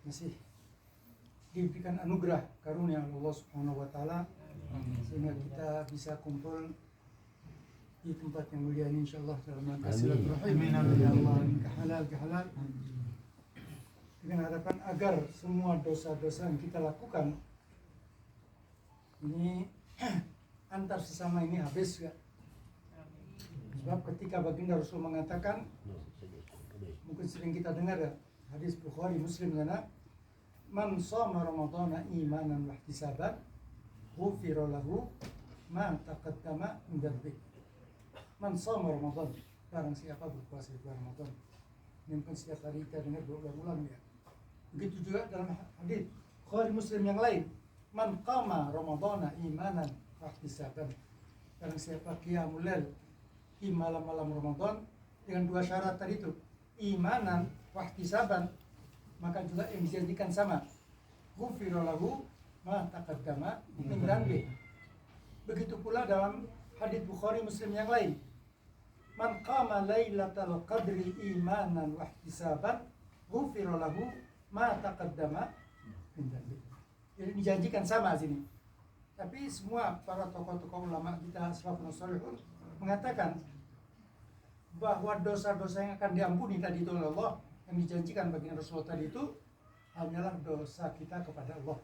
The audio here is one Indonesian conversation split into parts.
masih diberikan anugerah karunia Allah Subhanahu wa taala sehingga kita bisa kumpul di tempat yang mulia ini insyaallah dalam rangka silaturahim ya Allah ke halal dengan harapan agar semua dosa-dosa yang kita lakukan ini antar sesama ini habis ya. Sebab ketika baginda Rasul mengatakan, mungkin sering kita dengar ya, hadis Bukhari Muslim sana, man shoma ramadhana imanan wa ihtisaban ghufira lahu ma taqaddama min dzambihi. Man shoma ramadhan, barang siapa berpuasa di bulan Ramadan. Ini mungkin setiap hari kita dengar berulang-ulang ya. Begitu juga dalam hadis Bukhari Muslim yang lain, man qama ramadhana imanan wa ihtisaban. Barang siapa qiyamul lail di malam-malam Ramadan dengan dua syarat tadi itu, imanan wa ihtisaban, maka juga yang dijanjikan sama, ghufira lahu ma taqaddama min dzambihi. Begitu pula dalam hadis Bukhari Muslim yang lain, man qama lailatal qadri imanan wa ihtisaban ghufira lahu ma taqaddama min dzambihi. Jadi dijanjikan sama sini. Tapi semua para tokoh-tokoh ulama kita salafun salihun mengatakan bahwa dosa-dosa yang akan diampuni tadi itu oleh Allah yang dijanjikan bagi Rasulullah tadi itu hanyalah dosa kita kepada Allah.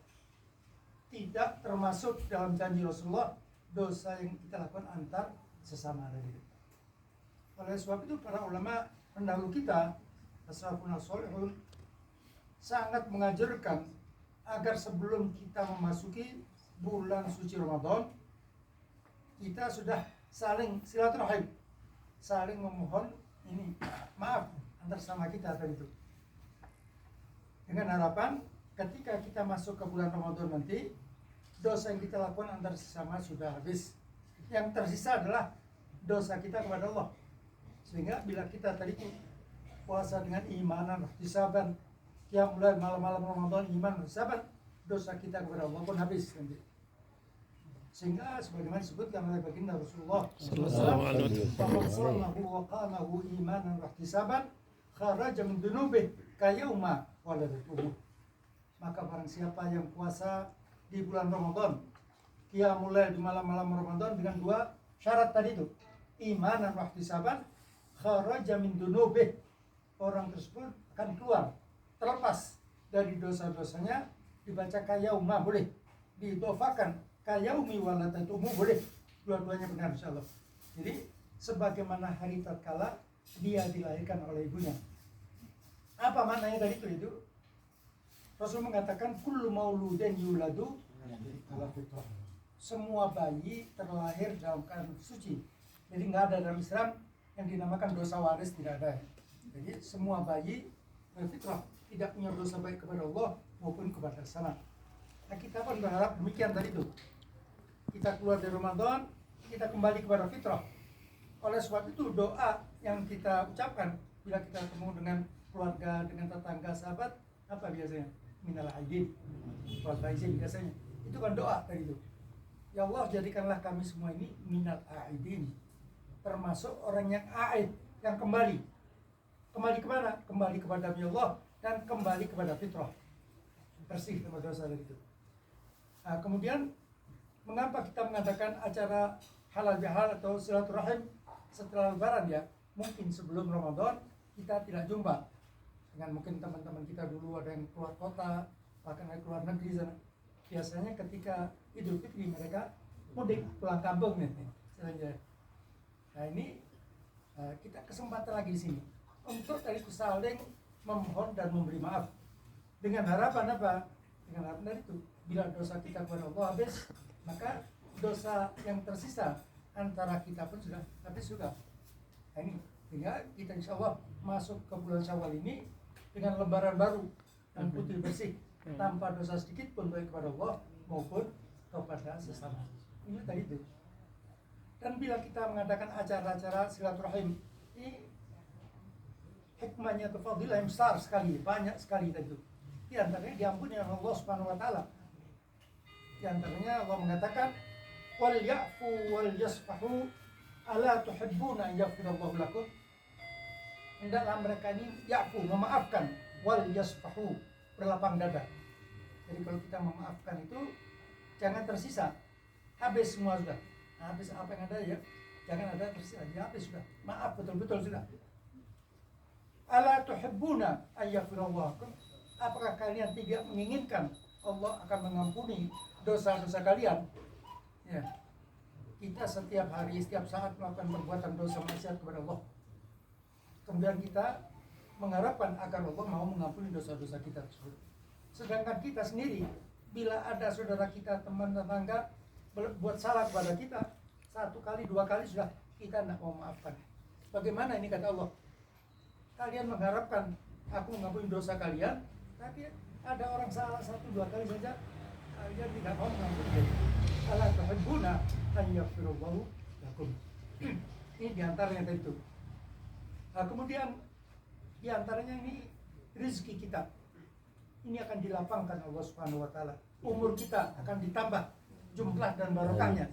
Tidak termasuk dalam janji Rasulullah dosa yang kita lakukan antar sesama tadi. Oleh sebab itu para ulama pendahulu kita as-salafun salihun sangat mengajarkan agar sebelum kita memasuki bulan suci Ramadan kita sudah saling silaturahim, saling memohon ini maaf antar sama kita tadi itu. Dengan harapan ketika kita masuk ke bulan Ramadan nanti dosa yang kita lakukan antar sesama sudah habis. Yang tersisa adalah dosa kita kepada Allah. Sehingga bila kita tadi puasa dengan imanan, ihtisaban, yang mulai malam-malam Ramadan iman, ihtisaban, dosa kita kepada Allah pun habis nanti. Sehingga sebagaimana disebutkan oleh baginda Rasulullah sallallahu wa qamahu imanan wa ihtisaban kharaja min dunubihi kayauma waladatuhu. Maka barang siapa yang puasa di bulan Ramadan, qiyamul lail di malam-malam Ramadan dengan dua syarat tadi itu, imanan wa ihtisaban kharaja min dunubihi, orang tersebut akan keluar terlepas dari dosa-dosanya. Dibaca kayauma boleh, didofakan kayaumi waladatuhu boleh, dua-duanya benar insyaallah. Jadi sebagaimana hari tatkala dia dilahirkan oleh ibunya. Apa maknanya dari itu? Rasul mengatakan kullu mauludin yuladu ala fitrah. Semua bayi terlahir dalam keadaan suci. Jadi nggak ada dalam Islam yang dinamakan dosa waris, tidak ada. Jadi semua bayi berfitrah, tidak punya dosa baik kepada Allah maupun kepada sesama. Nah, kita pun berharap demikian tadi itu. Kita keluar dari Ramadan, kita kembali kepada fitrah. Oleh sebab itu doa yang kita ucapkan bila kita ketemu dengan keluarga, dengan tetangga, sahabat, apa biasanya? Minal aidin wal faizin biasanya. Itu kan doa tadi itu. Ya Allah, jadikanlah kami semua ini minal aidin, termasuk orang yang aid, yang kembali. Kembali kemana? Kembali kepada Allah dan kembali kepada fitrah. Bersih dari dosa tadi itu. Nah, kemudian mengapa kita mengadakan acara halal bihalal atau silaturahim setelah lebaran ya? Mungkin sebelum Ramadan kita tidak jumpa dengan mungkin teman-teman kita dulu ada yang keluar kota, bahkan ada keluar negeri sana. Biasanya ketika Idul Fitri mereka mudik pulang kampung nih. Nah ini kita kesempatan lagi di sini untuk tadi saling memohon dan memberi maaf dengan harapan apa? Dengan harapan dari itu bila dosa kita kepada Allah habis, maka dosa yang tersisa antara kita pun sudah habis juga. Nah, ini sehingga kita insya Allah masuk ke bulan Syawal ini dengan lembaran baru dan putih bersih tanpa dosa sedikit pun baik kepada Allah maupun kepada sesama. Ini tadi itu. Dan bila kita mengadakan acara-acara silaturahim ini hikmahnya atau fadilah yang besar sekali, banyak sekali tadi itu. Di antaranya diampuni oleh Allah Subhanahu wa taala. Di antaranya Allah mengatakan wal ya'fu wal yasfahu ala tuhibbuna an yaghfirallahu lakum. Hendaklah mereka ini ya'fu, memaafkan, wal yasfahu, berlapang dada. Jadi kalau kita memaafkan itu jangan tersisa, habis semua sudah, habis apa yang ada ya, jangan ada tersisa, ya habis sudah, maaf betul-betul sudah. Ala tuhibbuna ayyafirullah, apakah kalian tidak menginginkan Allah akan mengampuni dosa-dosa kalian? Ya, kita setiap hari, setiap saat melakukan perbuatan dosa maksiat kepada Allah. Kemudian kita mengharapkan agar Allah mau mengampuni dosa-dosa kita tersebut. Sedangkan kita sendiri, bila ada saudara kita, teman tetangga buat salah kepada kita, 1 kali, 2 kali sudah kita tidak mau maafkan. Bagaimana ini kata Allah? Kalian mengharapkan aku mengampuni dosa kalian, tapi ada orang salah 1, 2 kali saja, kalian tidak mau mengampuni. Ala tuhibbuna an yaghfirallahu lakum. Ini diantaranya tadi itu. Nah, kemudian diantaranya ini rezeki kita. Ini akan dilapangkan Allah Subhanahu wa taala. Umur kita akan ditambah jumlah dan barokahnya.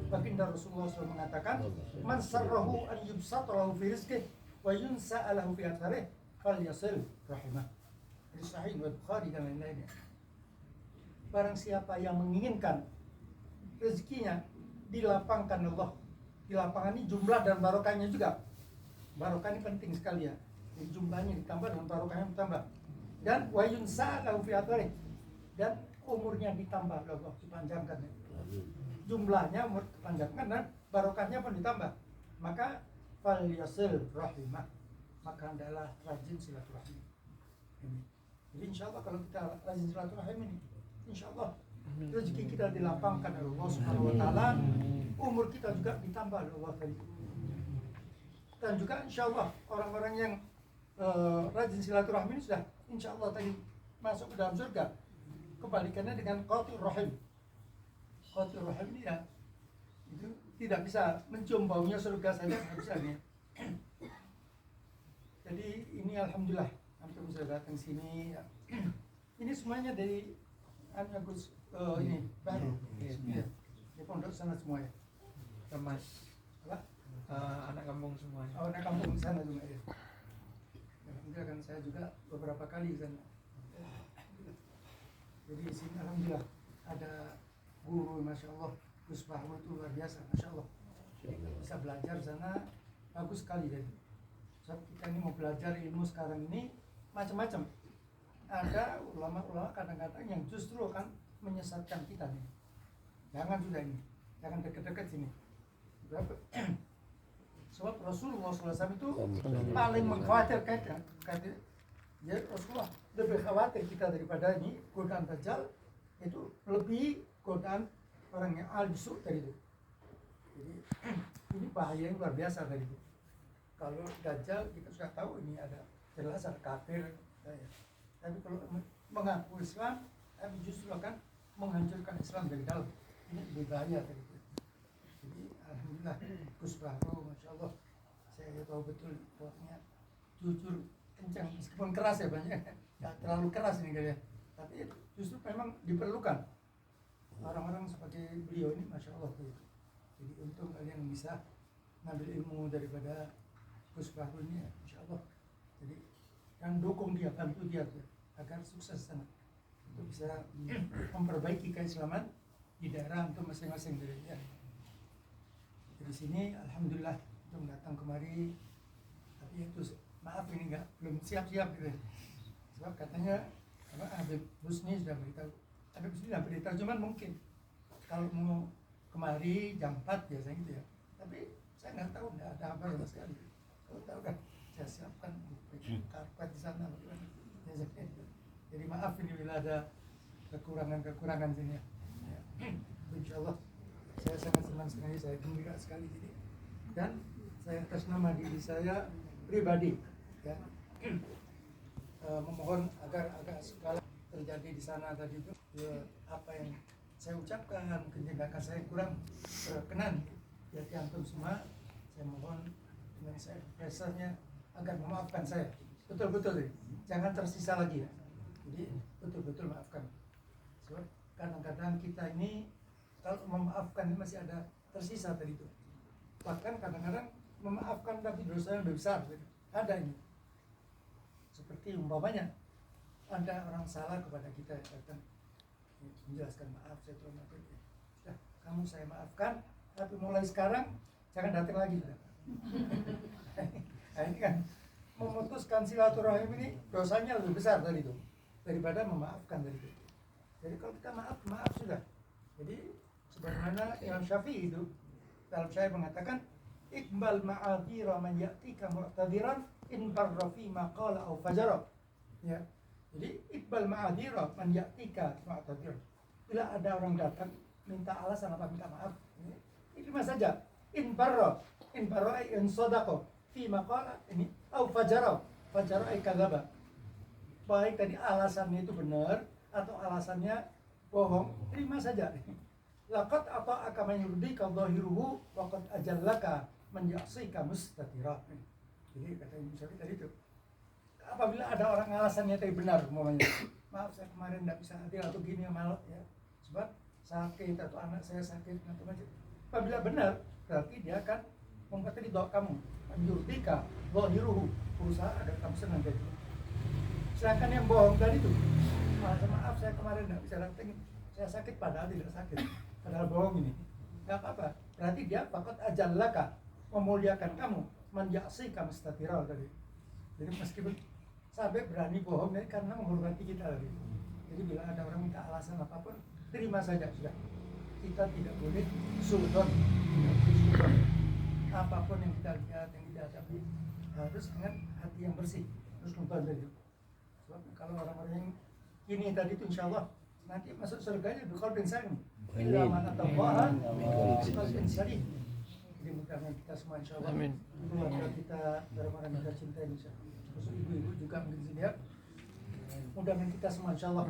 Baginda Rasulullah SAW mengatakan, "Man sarrahu an yubsata lahu fi rizqihi wa yunsa'a lahu fi atharihi falyasil rahimah." Hadis sahih Bukhari dan lain-lainnya. Barang siapa yang menginginkan rezekinya dilapangkan Allah. Dilapangkan ini jumlah dan barokahnya juga. Barokah ini penting sekali ya. Jadi jumlahnya ditambah dan barokahnya ditambah. Dan wa yunsa lahu fi atharihi, dan umurnya ditambah Allah, dipanjangkan. Jumlahnya umur dipanjangkan dan barokahnya pun ditambah. Maka fal yasil rahimah, maka hendaklah rajin silaturahim. Jadi insyaallah kalau kita rajin silaturahim ini, insyaallah rezeki kita dilapangkan oleh Allah Subhanahu wa taala, umur kita juga ditambah oleh Allah tadi. Dan juga insyaallah orang-orang yang rajin silaturahmi ini sudah insyaallah tadi masuk ke dalam surga. Kebalikannya dengan qatir rahim. Qatir rahim ini ya itu tidak bisa mencium baunya surga saja, tidak bisa nih. Jadi ini alhamdulillah antum bisa datang sini ya. Ini semuanya dari Gus ini baru. Iya. Di pondok sana semua ya. Mas Apa? Anak kampung semuanya. Oh, anak kampung sana juga ya. Alhamdulillah kan saya juga beberapa kali di sana. Jadi di sini alhamdulillah ada guru, masya Allah, Gus Bahru itu luar biasa, masya Allah. Bisa belajar di sana bagus sekali jadi. Sebab kita ini mau belajar ilmu sekarang ini macam-macam. Ada ulama-ulama kadang-kadang yang justru akan menyesatkan kita nih. Jangan sudah ini, jangan dekat-dekat sini. Sebab Rasulullah SAW itu paling mengkhawatirkan ya Rasulullah lebih khawatir kita daripada ini godaan Dajjal, itu lebih godaan orang yang al-bisu tadi itu. Jadi ini bahaya yang luar biasa tadi itu. Kalau Dajjal kita sudah tahu ini ada jelas ada kafir, ya. Tapi kalau mengaku Islam, tapi justru akan menghancurkan Islam dari dalam. Ini lebih bahaya tadi itu. Jadi alhamdulillah Gus Bahru, masya Allah, saya tahu betul kuatnya, jujur, kencang, meskipun keras ya banyak, nggak terlalu keras ini kayaknya, tapi justru memang diperlukan orang-orang seperti beliau ini, masya Allah. Jadi untung kalian bisa ngambil ilmu daripada Gus Bahru ini, ya, masya Allah. Jadi yang dukung dia, bantu dia agar sukses sana, itu bisa memperbaiki keislaman di daerah untuk masing-masing dari dia. Di sini alhamdulillah itu datang kemari, tapi itu maaf ini belum siap-siap gitu. Sebab katanya Habib Husni sudah beritahu. Habib Husni sudah beritahu, cuman mungkin kalau mau kemari jam 4 biasanya gitu ya. Tapi saya nggak tahu, nggak ada kabar sama sekali. Kalau tahu kan saya siapkan karpet di sana. Jadi maaf ini bila ada kekurangan sini ya. Insyaallah saya sangat senang sekali, saya gembira sekali ini, dan saya atas nama diri saya pribadi ya memohon agar segala terjadi di sana tadi itu ya, apa yang saya ucapkan mungkin tindakan saya kurang berkenan ya antum semua, saya mohon dengan saya pressure-nya agar memaafkan saya betul-betul ya. Jangan tersisa lagi ya. Jadi betul-betul maafkan. Sebab kadang-kadang kita ini kalau memaafkan ini masih ada tersisa tadi itu. Bahkan kadang-kadang memaafkan tapi dosanya lebih besar gitu. Ada ini. Seperti umpamanya ada orang salah kepada kita datang menjelaskan maaf saya telah melakukan ini. Sudah, kamu saya maafkan, tapi mulai sekarang jangan datang lagi sudah. Nah, ini kan memutuskan silaturahim ini dosanya lebih besar dari itu daripada memaafkan dari itu. Jadi kalau kita maaf sudah. Jadi sebagaimana Imam Syafi'i itu dalam syair mengatakan iqbal ma'adhira man ya'tika mu'tadiran in barra fi ma qala aw fajara. Ya. Jadi iqbal ma'adhira man ya'tika mu'tadiran. Bila ada orang datang minta alasan apa minta maaf, ini terima saja. In barra ay in sadaqa fi ma qala ini aw fajara ay kadzaba. Baik tadi alasannya itu benar atau alasannya bohong, terima saja. Laqad ata'aka man yurdika dhahiruhu wa qad ajallaka man ya'sika mustatira. Jadi kata Imam Syafi'i tadi itu, apabila ada orang alasannya tadi benar, umpamanya maaf saya kemarin tidak bisa hadir atau gini malah ya sebab sakit atau anak saya sakit atau macam, apabila benar berarti dia akan membuat ridha kamu. Man yurdika dhahiruhu, berusaha agar kamu senang dari itu. Sedangkan yang bohong tadi itu, maaf saya kemarin tidak bisa datang, saya sakit padahal tidak sakit, padahal bohong ini, nggak apa-apa. Berarti dia fakat ajallaka, memuliakan kamu, menyaksikan mustatiral tadi. Jadi meskipun sampai berani bohong ini karena menghormati kita tadi. Jadi bila ada orang minta alasan apapun, terima saja sudah. Kita tidak boleh sultan, apapun yang kita lihat, yang kita hadapi harus dengan hati yang bersih, harus sultan dari itu. Sebab kalau orang-orang yang kini tadi itu insya Allah nanti masuk surganya biqalbin salim. Illa man atallaha biqalbin salim. Jadi mudah-mudahan kita semua insya Allah, keluarga kita, orang-orang yang kita cintai, khusus ibu-ibu juga mungkin sini ya. Mudah-mudahan kita semua insya Allah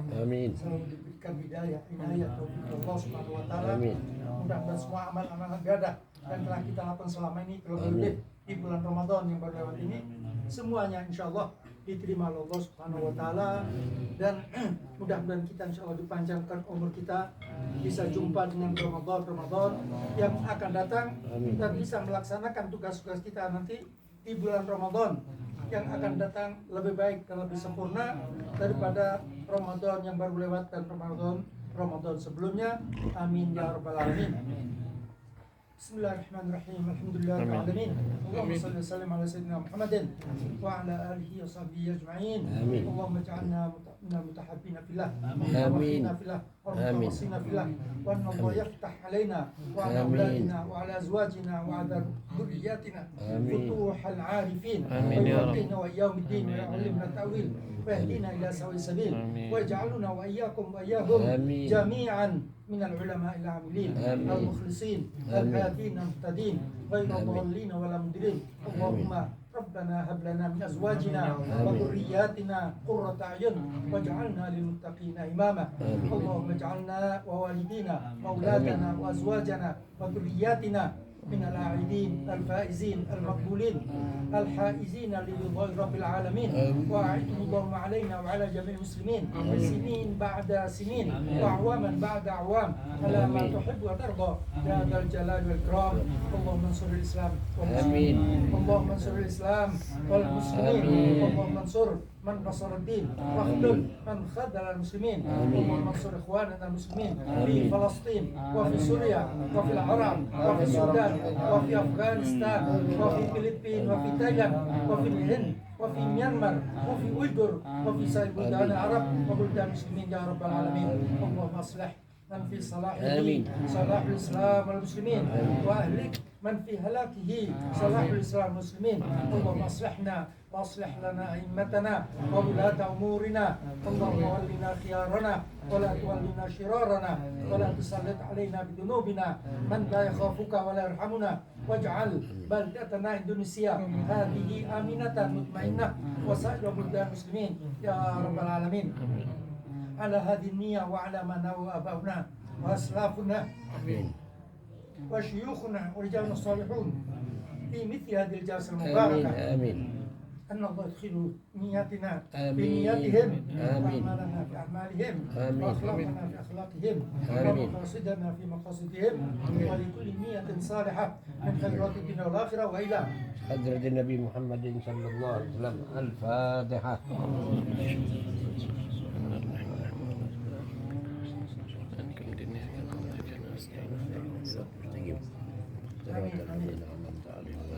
selalu diberikan hidayah, inayah, taufik Allah Subhanahu Wa Taala. Mudah-mudahan semua amal-amal ibadah yang telah kita lakukan selama ini, terlebih di bulan Ramadan yang baru lewat ini, semuanya insya Allah diterima oleh Allah Subhanahu Wa Taala, dan mudah-mudahan kita insya Allah dipanjangkan umur kita, bisa jumpa dengan Ramadan yang akan datang dan bisa melaksanakan tugas-tugas kita nanti di bulan Ramadan yang akan datang lebih baik dan lebih sempurna daripada Ramadan yang baru lewat dan Ramadan sebelumnya. Amin ya rabbal alamin. Bismillahirrahmanirrahim. Alhamdulillahirabbil alamin. Allahumma shalli wa sallim ala sayyidina Muhammadin wa ala alihi wa sahbihi ajma'in. Allahumma ij'alna mutahabbina fillah. Amin. Fillah wa mutawassina fillah. Wa anna Allah yaftah alaina wa ala auladina wa ala azwajina wa ala dhurriyyatina futuhal 'arifin. Wa yuqina wa yawmiddin wa yu'allimna ta'wil wa yahdina ila sawa'is sabil wa yaj'aluna wa iyyakum wa iyyahum jami'an من العلماء العاملين المخلصين الهادين المهتدين غير الضالين ولا مضلين. اللهم ربنا هب لنا من ازواجنا وذرياتنا قرة اعين واجعلنا للمتقين اماما. اللهم اجعلنا ووالدينا واولادنا وازواجنا وذرياتنا من العائدين الفائزين المقبولين الحائزين لرضا رب العالمين. وأعده اللهم علينا وعلى جميع المسلمين سنين بعد سنين وأعواما بعد أعوام على ما تحب وترضى يا ذا الجلال والإكرام. اللهم انصر الإسلام والمسلمين. اللهم انصر الإسلام والمسلمين. اللهم انصر من نصر الدين واخذل من خذل المسلمين. اللهم انصر إخواننا المسلمين في فلسطين وفي سوريا وفي العراق وفي السودان وفي أفغانستان وفي الفلبين وفي تايلاند وفي الهند وفي ميانمار وفي أويغور وفي سائر بلدان العرب وبلدان المسلمين يا رب العالمين. اللهم أصلح من في صلاحه صلاح الإسلام والمسلمين وأهلك من في هلاكه صلاح الإسلام والمسلمين. اللهم أصلحنا وأصلح لنا أئمتنا وولاة أمورنا. اللهم ولنا خيارنا ولا تولنا شرارنا ولا تسلط علينا بذنوبنا من لا يخافك ولا يرحمنا. واجعل بلدتنا إندونيسيا هذه آمنة مطمئنة وسائر بلدان المسلمين يا رب العالمين. على هذه النية وعلى ما نوى آباؤنا وأسلافنا وشيوخنا ورجالنا الصالحون في مثل هذه الجلسة المباركة. آمين. أن الله يدخل نياتنا بنياتهم وأعمالنا في أعمالهم وأخلاقنا في أخلاقهم ومقاصدنا في مقاصدهم ولكل نية صالحة من خيرات الدنيا والآخرة وإلى حضرة النبي محمد صلى الله عليه وسلم. الفاتحة. المستقيم صراط المستقيم صراط الذين أنعمت عليهم